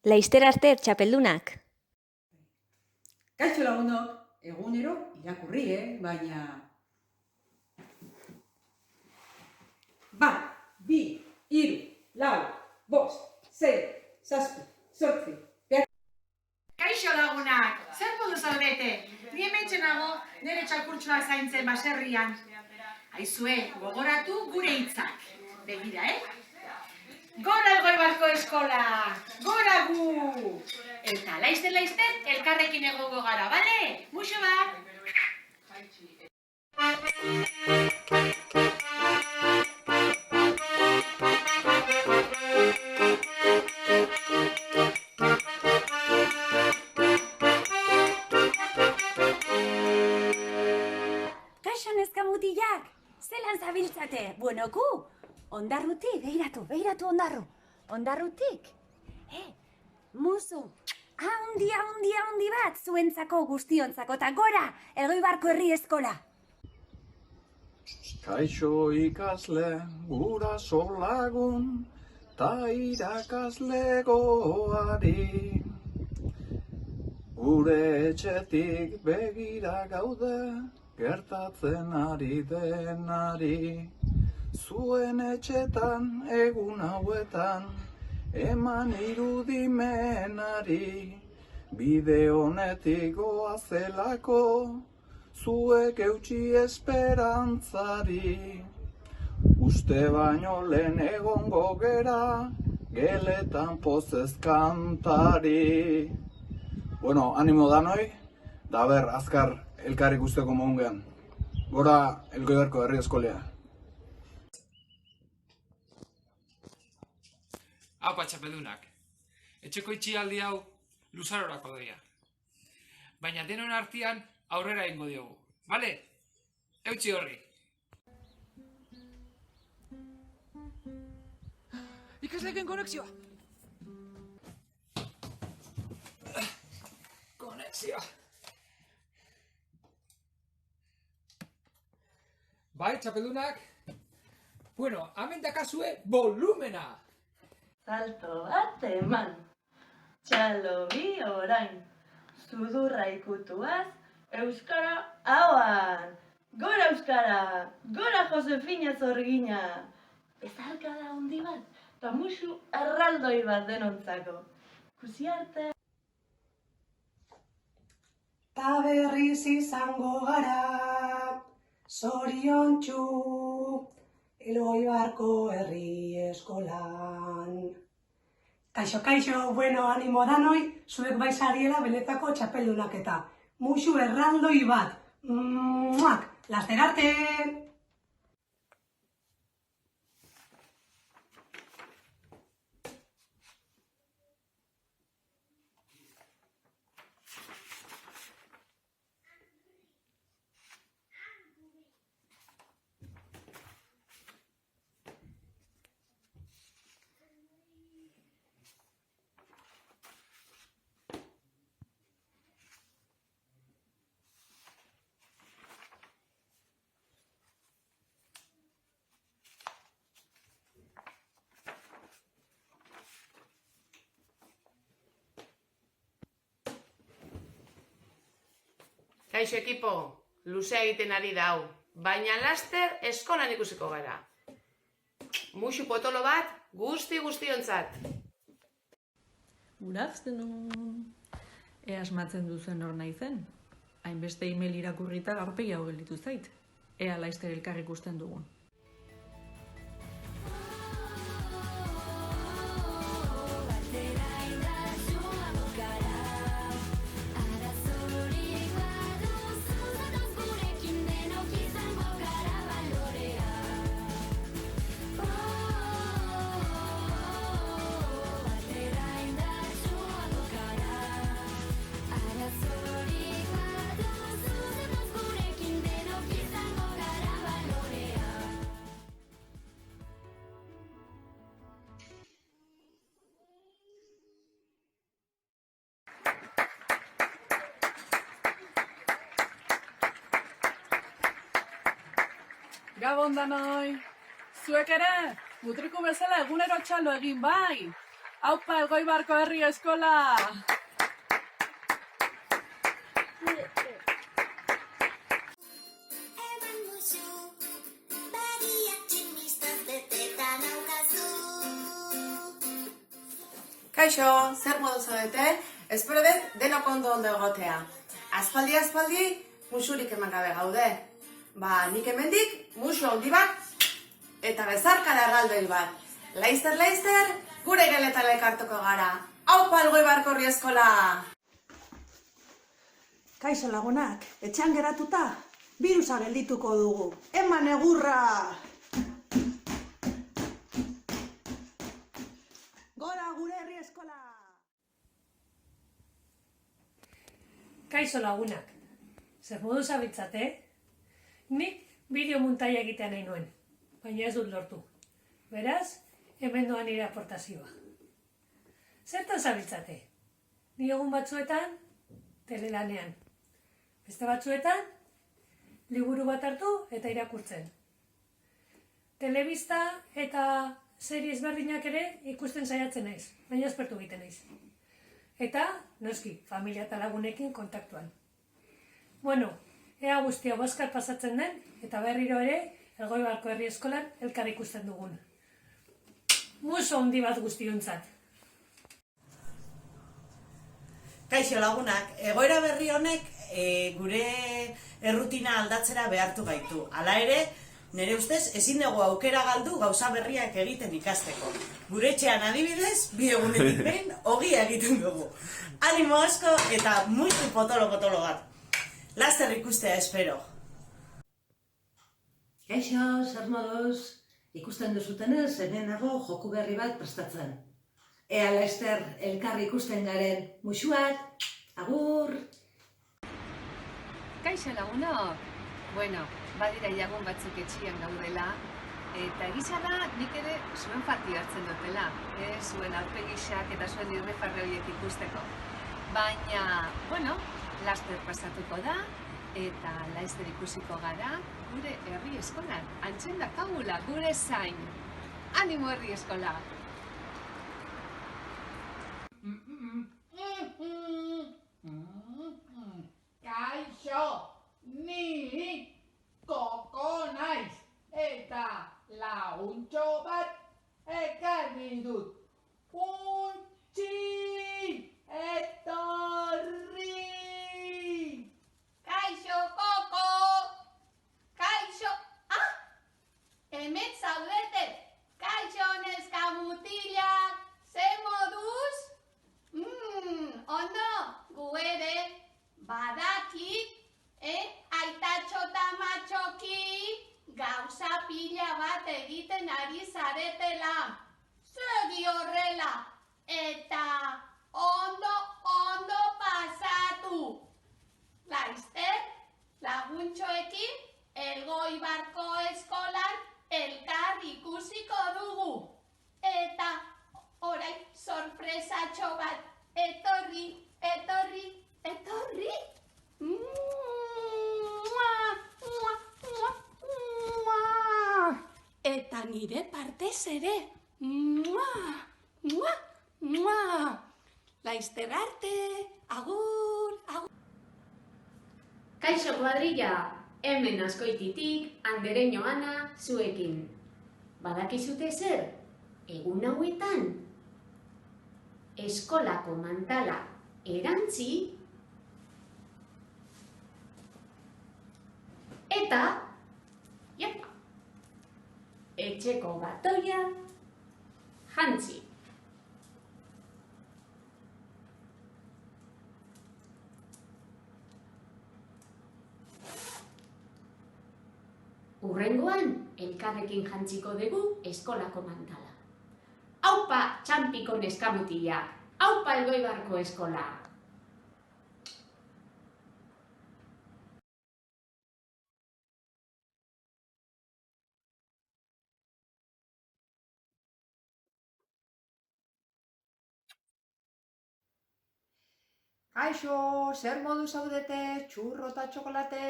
Laizter arte txapeldunak. Kaixo lagunok, egunero irakurri, baina... Bat, bi, hiru, lau, bost, sei, zazpi, zortzi, Kaixo lagunak, zer modu zaudete? Ni hementxe nago nire txakurtxoa zaintzen baserrian. Aizue, gogoratu gure hitzak. Begira, Gora Elgoibarko eskola! Gora gu! Eta laizter, elkarrekin egongo gara, bale? Muxo bat! Kaixo neska mutilak, zelan zabiltzate? Buenoku, ondarrutik, beiratu ondarru. Ondarrutik, musu, handi bat, zuentzako guztiontzako, eta gora, Elgoibarko herri eskola. Kaixo ikasle, guraso lagun, ta irakaslegoari. Gure etxetik begira gaude, gertatzen ari denari. Zuen etxetan egun hauetan, eman irudimenari. Bide honetik goazelako, zuek eutsi esperantzari. Uste baino lehen egongo gera, geletan pozez kantari. Bueno, animo danoi, da ber, azkar elkarrik usteko moungean. Gora Elgoibarko herri eskolea. Haupa txapeldunak, etxeko itxialdi hau luzarorako doia. Baina denon artean aurrera egingo diogu, bale? Eutsi horri. Ikasleken konexioa! Konexioa! Bai, txapeldunak? Bueno, hemen dakazue volumena! Salto bat eman, txalo bi orain, sudurra ikutuaz, euskara hauan. Gora euskara, gora Josefina Zorgina. Bezarkada handi bat, eta musu erraldoi bat denontzako. Kusi arte. Ta berriz izango gara, zoriontsu, Elgoibarko herri eskolan. Kaixo, bueno, animo danoi, zuek baizariela beletako txapeldunak eta musu erraldoi bat. Laster arte! Kaixo ekipo, luzea egiten ari da hau, baina laster eskolan ikusiko gara. Musu potolo bat guztiontzat. Good afternoon. Asmatzen duzen hor naizen. Hainbeste email irakurrita aurpegi hau gelditu zait. Ea laizter elkar ikusten dugun. Gabon danoi! Zuek ere, mutriku bezala egunero txalo egin bai! Aupa, Elgoibarko herri eskola! Kaixo, zer modu zaudete? Espero dut denok ondo egotea. Aspaldi, musurik eman gabe gaude. Nik hemendik musu handi bat eta bezarkada erraldoi bat. Laizter, gure geletan elkartuko gara. Aupa Elgoibarko herri eskola! Kaixo lagunak, etxean geratuta, birusa geldituko dugu. Eman egurra! Gora gure herri eskola! Kaixo lagunak, zer modu zabiltzate? Nik bideo muntaia egitea nahi nuen, baina ez dut lortu. Beraz, hemen doan nire aportazioa. Zertan zabiltzate? Ni egun batzuetan, telelanean. Beste batzuetan, liburu bat hartu eta irakurtzen. Telebista eta series berdinak ere ikusten saiatzen naiz, baina aspertu egiten naiz. Eta, noski, familia eta lagunekin kontaktuan. Bueno, ea guztia boskar pasatzen den, eta berriro ere, Elgoibarko herri eskolan elkar ikusten dugun. Muso handi bat guztiontzat. Kaixo lagunak, egoera berri honek gure errutina aldatzera behartu gaitu. Hala ere, nire ustez, ezin dugu aukera galdu gauza berriak egiten ikasteko. Gure etxean adibidez, 2 egunetik behin ogia egiten dugu. Animo asko eta muitu potolo bat. Laster ikustea espero. Kaixo, zer moduz, ikusten duzutenez, hemen nago joku berri bat prestatzen. Ea laster elkarri ikusten garen, musuak, agur! Kaixo lagunok! Bueno, badira jagun batzuk etxian gaudela, eta egisa da nik ere zuen parti hartzen dutela, zuen aurpegixak eta zuen irrifarre horiek ikusteko. Baina, bueno, laster pasatuko da, eta laster ikusiko gara gure herri eskolan. Antxen dakagula, gure zain. Animo herri eskola! Kaixo, ni koko naiz eta laguntxo bat ekarri dut. Untxi, etorri! Kaixo, koko! Kaixo, hemen zaudete! Kaixo, neska mutilak! Ze moduz? Ondo, gu ere, badakit, aitatxo eta matxoki, gauza pila bat egiten ari zaretela. Segi horrela, eta ondo pasatu. Laizter, laguntxoekin, Elgoibarko eskolan elkar ikusiko dugu. Eta orain sorpresatxo bat, etorri! Eta nire partez ere. Laizter arte, agur! Kaixo kuadrilla, hemen Azkoititik, Andereño Ana, zuekin. Badakizute zer, egun hauetan, eskolako mantala erantzi, eta, etxeko batoia jantzi. Hurrengoan, elkarrekin jantziko dugu eskolako mantala. Aupa txampiko neskamutilak, aupa Elgoibarko eskola! Kaixo, zer modu zaudete, txurro eta txokolate?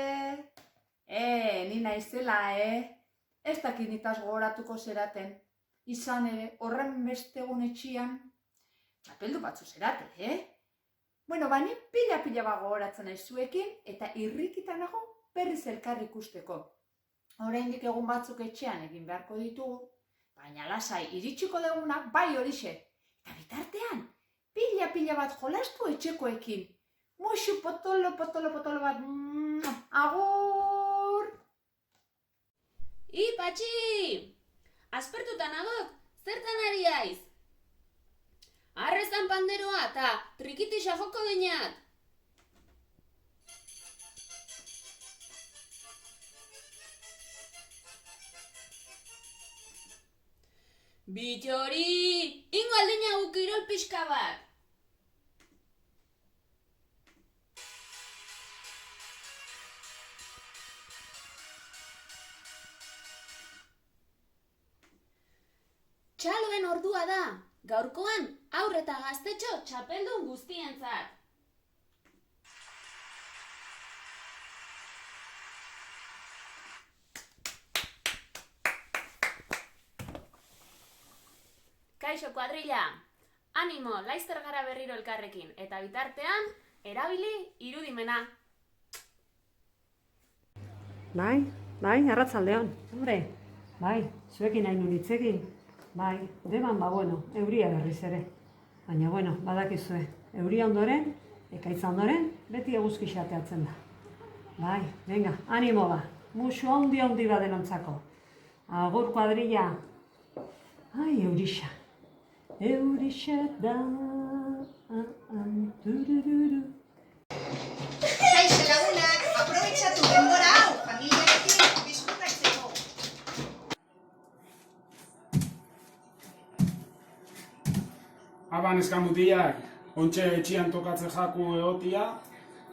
Ni naizela, Ez dakit nitaz gogoratuko zeraten. Izan ere, horren beste egun etxian, txapeldu batzu zerate, Bueno, ni pila bat gogoratzen naiz zuekin, eta irrikita nago berriz elkar ikusteko. Oraindik egun batzuk etxean egin beharko ditugu, baina lasai iritsiko dugunak bai horixe. Eta bitartean, pila bat jolastu etxekoekin. Muxu potolo bat, agur! Patxi! Aspertuta nagok, zertan ari aiz? Arrezan panderoa eta trikitisa joko diñat. Bitxori, ingo aldina gukirol pixka bat. Txaloen ordua da, gaurkoan haur eta gaztetxo txapeldun guztientzat. Kaixo kuadrilla, animo, laizter gara berriro elkarrekin, eta bitartean, erabili irudimena. Bai, arratzaldeon, hombre, bai, zuekin hain unitzekin. Bai, deban, euria berriz ere. Baina, badakizue, euria ondoren, ekaitza ondoren, beti eguzki xateatzen da. Bai, venga, animo ba, musu handi badenontzako. Agur kuadrilla. Ai, eurixa. Eurixa da, turururu. Kaixo lagunak, aprobetxatu denbora hau, familiarekin disfrutatzeko. Aban eskamutiak, ontxe etxian tokatzen jaku egotia,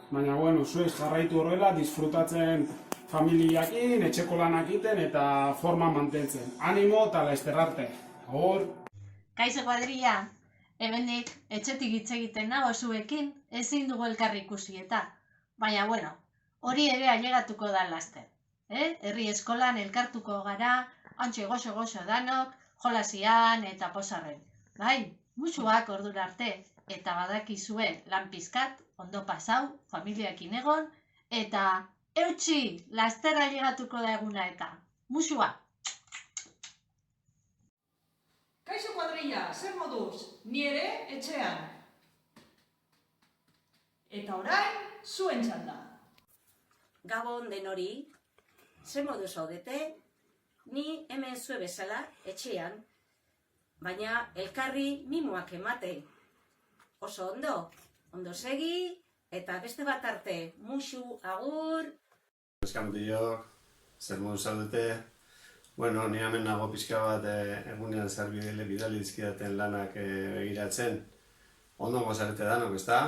baina, zuez jarraitu horrela, disfrutatzen familiakin, etxeko lanak iten eta forma mantentzen. Animo eta laizter arte. Agur! Kaixo kuadrilla, hemendik etxetik hitz egiten nago zuekin, ezin dugu elkarri ikusi eta. Baina, hori ere ailegatuko da laster. Herri eskolan elkartuko gara, antxe goxo danok, jolasian eta posarren. Bai, musuak ordura arte, eta badakizue lan pizkat, ondo pasau, familiakin egon, eta eutxi, laster ailegatuko da eguna eta. Musua! Kaixo kuadrilla, zer moduz? Ni ere etxean. Eta orain, zuen txanda. Gabon denori, zer moduz zaudete? Ni hemen zue bezala, etxean, baina elkarri mimoak emate. Oso ondo segi, eta beste bat arte, musu, agur. Eskamutiok, zer moduz zaudete? Ni hemen nago pixka bat egunean zer bidali dizkidaten lanak begiratzen. Ondo gozarete danok, ezta?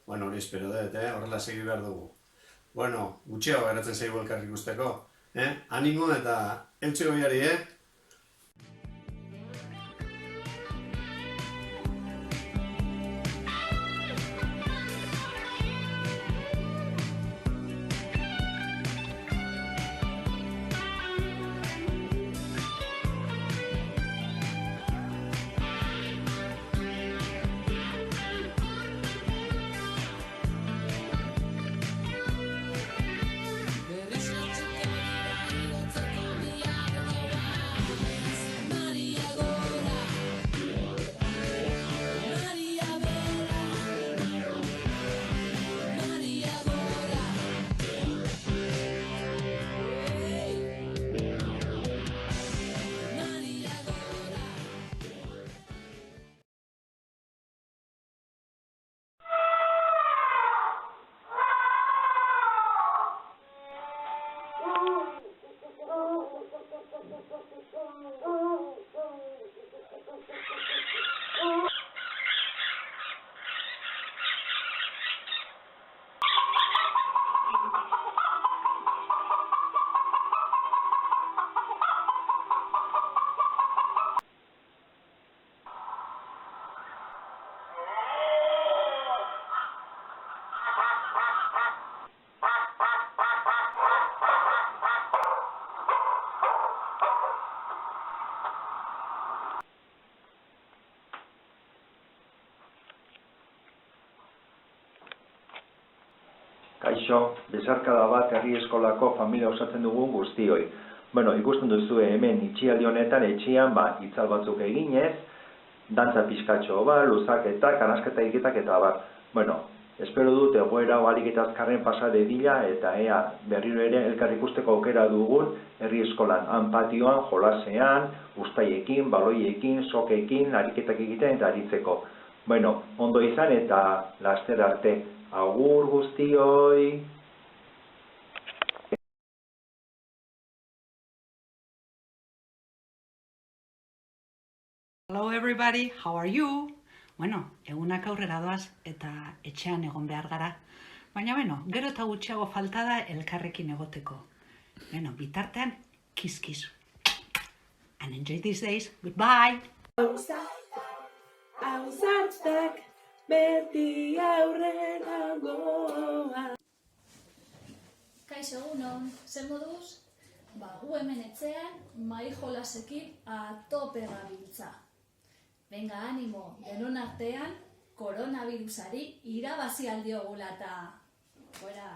Hori espero dut, horrela segi behar dugu. Gutxiago geratzen zaigu elkarrik usteko. Animo eta eutxe goiari, Kaixo, besarkada bat herri eskolako familia osatzen dugun guztioi. Bueno, ikusten duzu hemen itxialdi honetan etxean itzal batzuk eginez, dantza pizkatxo luzaketa, kanasketa egitetak eta bar. Bueno, espero dut egoera ahalik eta azkarren pasa dedila eta ea berriro ere elkar ikusteko aukera dugun herri eskolan, han patioan, jolasean, ustaiekin, baloiekin, sokekin, ariketak egiten eta aritzeko. Bueno, ondo izan eta laster arte. Agur guztioi! Hello everybody, how are you? Bueno, egunak aurrera doaz eta etxean egon behar gara. Baina, gero eta gutxiago falta da elkarrekin egoteko. Bitartean, kiss. And enjoy these days. Goodbye! Ausartak beti aurrera goa. Kaixo egunon, zer moduz? Gu hemen etxean, mai jolasekin atope gabiltza. Venga, animo, denon artean, koronavirusari irabazi aldiogula eta... Gora!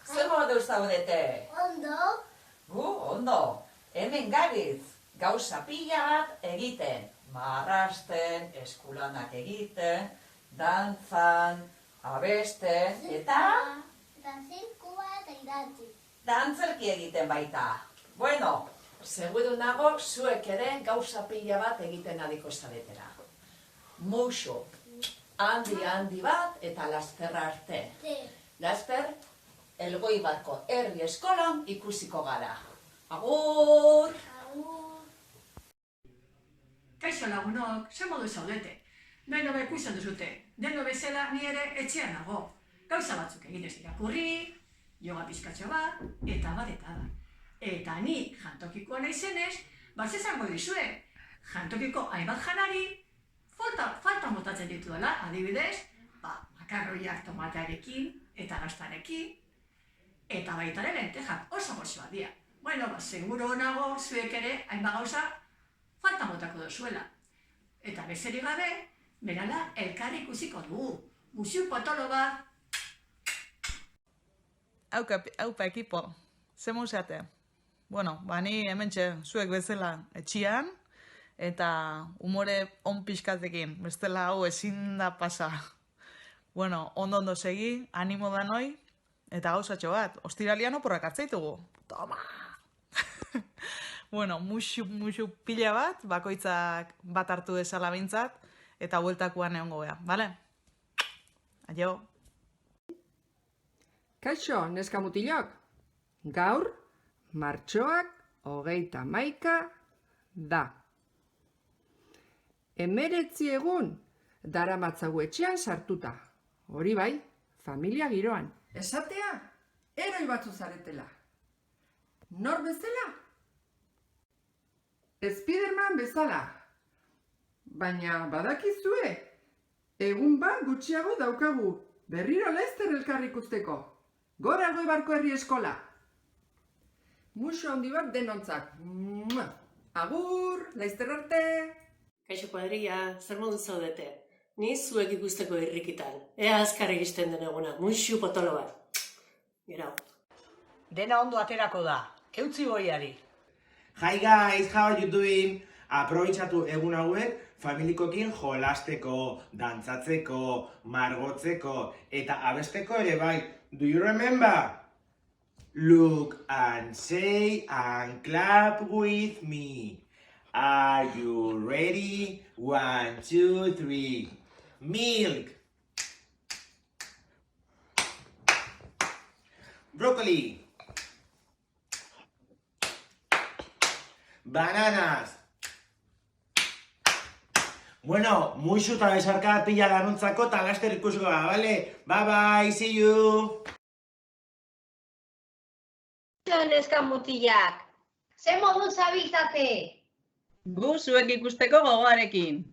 Zer moduz zaudete? Ondo. Gu, ondo. Hemen gabiz, gauza pila bat egiten. Marrasten, eskulanak egiten, dantzan, abesten, eta... Eta zirkua eta idatzi. Dantzerki egiten baita. Bueno, seguru nago zuek ere gauza pila bat egiten adiko zaretera. Muxo, handi bat eta laster arte. Laster, Elgoibarko herri eskolan ikusiko gara. Agur! Kaixo lagunok, zer modu zaudete? Beno ikusten duzute, deno bezala ni ere etxean nago. Gauza batzuk eginez irakurri, yoga pizkatxo bat, eta bar. Eta ni jantokikoa naizenez, esango dizue, jantokiko hainbat janari, falta motatzen dituela, adibidez, makarroiak tomatearekin, eta gaztarekin, eta baita ere lentejak oso gozoak dira. Bueno, seguro nago zuek ere hainbat gauza falta motako duzuela. Eta bezerik gabe, berala elkarri ikusiko dugu. Musu potolo bat. Aupa ekipo, ze musate? Bueno, ni hementxe zuek bezala etxian, eta umore on pixkatekin, bestela hau ezin da pasa. Bueno, ondo segi, animo danoi, eta gauzatxo bat, ostiralian oporrak hartzaitugu. Toma! Bueno, musu pila bat, bakoitzak bat hartu dezala bintzat, eta bueltakuan egongo gea, bale? Aio! Kaixo, neska mutilok. Gaur, martxoak 31 da. 19 egun daramatzagu etxean sartuta. Hori bai, familia giroan. Esatea, eroi batzu zaretela. Nor bezala? Spiderman bezala. Baina badakizue, egun bat gutxiago daukagu, berriro laizter elkar ikusteko. Gora Elgoibarko herri eskola. Muxo handi bat denontzak. Agur, laizter arte. Kaixo kuadrilla, zer modu zaudete? Ni zuek ikusteko irrikitan. Ea azkar egisten den eguna, muxu potolo bat. Gerau. Dena ondo aterako da, eutzi goiari. Hi guys, how are you doing? Aprobetxatu egun hauek familikokin jolasteko, dantzatzeko, margotzeko eta abesteko ere bai. Do you remember? Look and say and clap with me. Are you ready? 1, 2, 3. Milk. Broccoli. Bananas. Bueno, muxu eta besarkada pila danontzako eta laster ikusiko da, bale? Bye bye, see you! Neska mutilak, ze modu zabiltzate? Gu zuek ikusteko gogoarekin.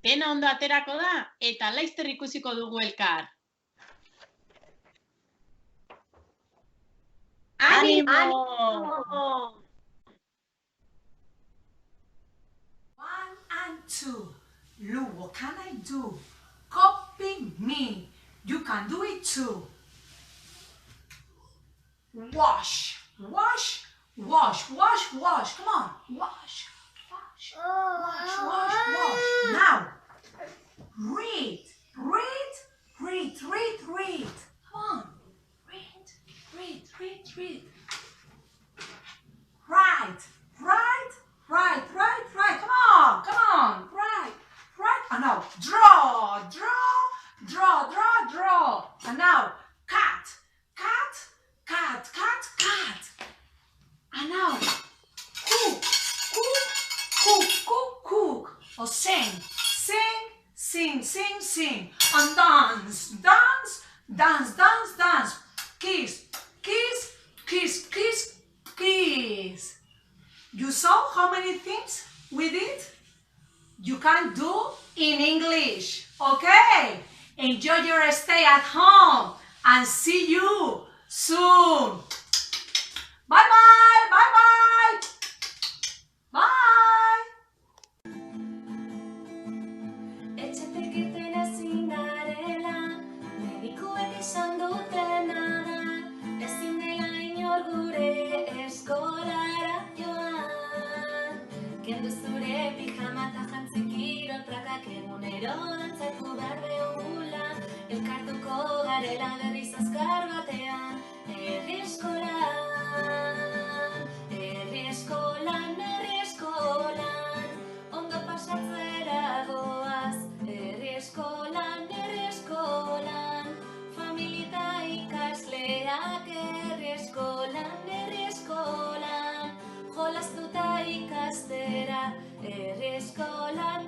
Dena ondo aterako da eta laizter ikusiko dugu elkar. Animo! 1 and 2. Lu, what can I do? Copy me. You can do it too. Wash, wash, wash, wash, wash. Come on, wash, wash, wash, wash, wash. Now, read, read, read, read, read. Come on, read, read, read, read. Right, right, right, right, right. Come on, come on. Right, right. And now, draw, draw, draw, draw, draw. And now, cut, cut, cut, cut, cut. And now, cook, cook, cook, cook, cook. Or sing, sing, sing, sing, sing. And dance, dance, dance, dance, dance. Kiss, kiss, kiss, kiss, kiss. You saw how many things we did? You can do in English, okay? Enjoy your stay at home and see you soon. Bye-bye, bye-bye. Bye. Etxetik irten ezin garela, medikuek esan dutena da, ezin dela inor gure eskolara joan. Kendu zure pijama eta jantzi kirol prakak egunero dantzatu behar behugula, elkartuko garela berriz azkar batean, herri eskolan, herri eskolan, herri eskolan, ondo pasatzera goaz, herri eskolan, familita ikasleak herri eskolan, jolastuta ikastera, herri eskolan,